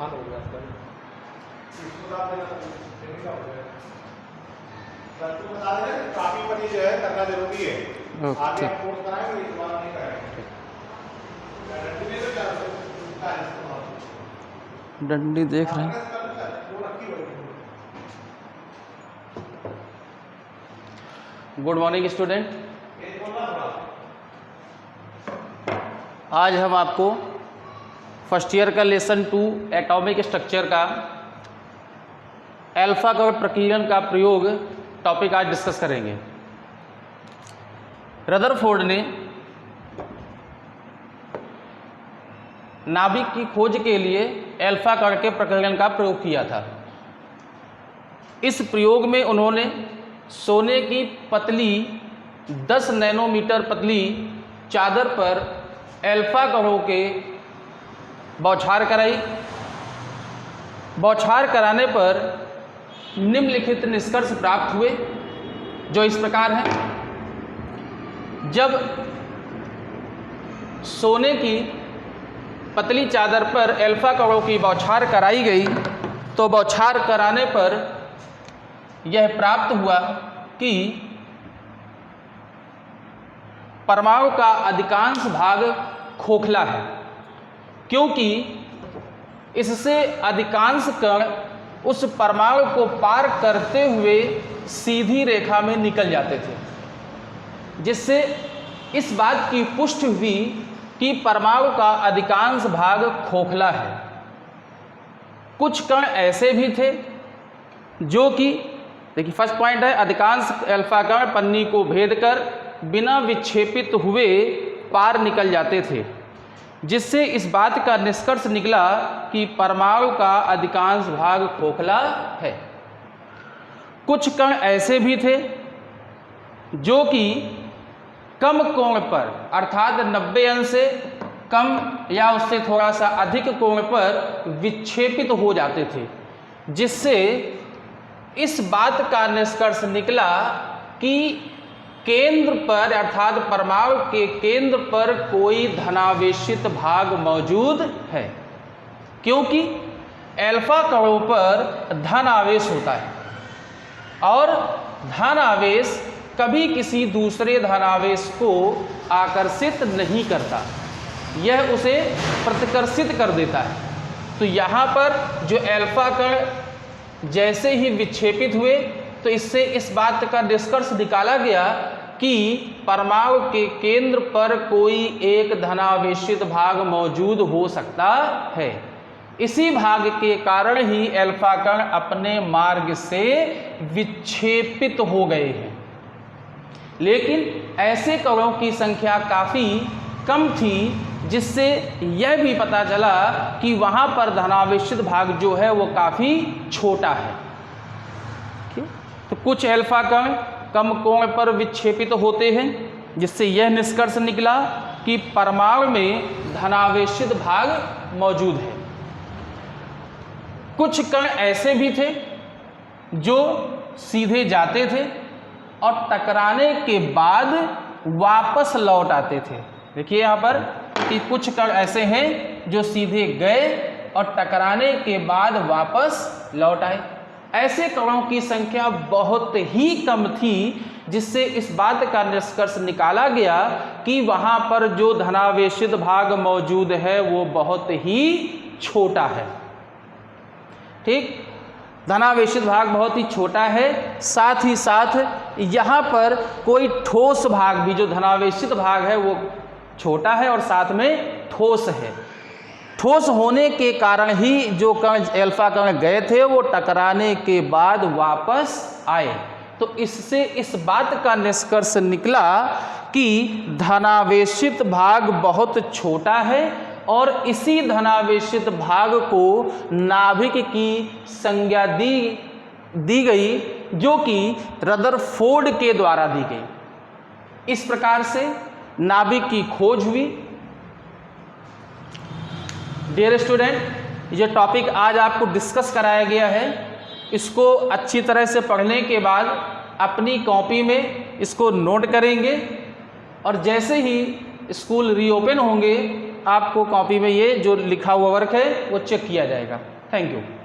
आसान हो गया आजकल। बता दें काफी पति जो है करना जरूरी है। आगे हम कोर्स कराएंगे, इस बार नहीं कराएंगे। डंडी देख रहे हैं। Good morning student. आज हम आपको फर्स्ट ईयर का लेसन 2 एटॉमिक स्ट्रक्चर का अल्फा कवच प्रकीर्णन का प्रयोग टॉपिक आज डिस्कस करेंगे। रदरफोर्ड ने नाभिक की खोज के लिए अल्फा कवच के प्रकीर्णन का प्रयोग किया था। इस प्रयोग में उन्होंने सोने की पतली 10 नैनोमीटर पतली चादर पर अल्फा कणों के बौछार कराई। बौछार कराने पर निम्नलिखित निष्कर्ष प्राप्त हुए, जो इस प्रकार हैं। जब सोने की पतली चादर पर अल्फा कणों की बौछार कराई गई तो बौछार कराने पर यह प्राप्त हुआ कि परमाणु का अधिकांश भाग खोखला है, क्योंकि इससे अधिकांश कण उस परमाणु को पार करते हुए सीधी रेखा में निकल जाते थे, जिससे इस बात की पुष्टि हुई कि परमाणु का अधिकांश भाग खोखला है। कुछ कण ऐसे भी थे जो कि देखिए फर्स्ट पॉइंट है, अधिकांश अल्फा कण पन्नी को भेद कर बिना विक्षेपित हुए पार निकल जाते थे, जिससे इस बात का निष्कर्ष निकला कि परमाणु का अधिकांश भाग खोखला है। कुछ कण ऐसे भी थे जो कि कम कोण पर अर्थात 90 अंश से कम या उससे थोड़ा सा अधिक कोण पर विक्षेपित हो जाते थे, जिससे इस बात का निष्कर्ष निकला कि केंद्र पर अर्थात परमाणु के केंद्र पर कोई धनावेशित भाग मौजूद है, क्योंकि अल्फा कणों पर धन आवेश होता है और धन आवेश कभी किसी दूसरे धनावेश को आकर्षित नहीं करता, यह उसे प्रतिकर्षित कर देता है। तो यहाँ पर जो अल्फा कण जैसे ही विक्षेपित हुए तो इससे इस बात का निष्कर्ष निकाला गया कि परमाणु के केंद्र पर कोई एक धनावेशित भाग मौजूद हो सकता है। इसी भाग के कारण ही अल्फा कण अपने मार्ग से विक्षेपित हो गए हैं। लेकिन ऐसे कणों की संख्या काफ़ी कम थी, जिससे यह भी पता चला कि वहाँ पर धनावेशित भाग जो है वो काफ़ी छोटा है। तो कुछ अल्फा कण कम कोण पर विक्षेपित होते हैं, जिससे यह निष्कर्ष निकला कि परमाणु में धनावेशित भाग मौजूद है। कुछ कण ऐसे भी थे जो सीधे जाते थे और टकराने के बाद वापस लौट आते थे। देखिए यहाँ पर कि कुछ कण ऐसे हैं जो सीधे गए और टकराने के बाद वापस लौट आए। ऐसे कणों की संख्या बहुत ही कम थी, जिससे इस बात का निष्कर्ष निकाला गया कि वहाँ पर जो धनावेशित भाग मौजूद है वो बहुत ही छोटा है। ठीक, धनावेशित भाग बहुत ही छोटा है। साथ ही साथ यहाँ पर कोई ठोस भाग भी, जो धनावेशित भाग है वो छोटा है और साथ में ठोस है। ठोस होने के कारण ही जो कण अल्फा कण गए थे वो टकराने के बाद वापस आए। तो इससे इस बात का निष्कर्ष निकला कि धनावेशित भाग बहुत छोटा है और इसी धनावेशित भाग को नाभिक की संज्ञा दी गई, जो कि रदरफोर्ड के द्वारा दी गई। इस प्रकार से नाभिक की खोज हुई। डियर स्टूडेंट, ये टॉपिक आज आपको डिस्कस कराया गया है, इसको अच्छी तरह से पढ़ने के बाद अपनी कॉपी में इसको नोट करेंगे और जैसे ही स्कूल रीओपन होंगे आपको कॉपी में ये जो लिखा हुआ वर्क है वो चेक किया जाएगा। Thank you.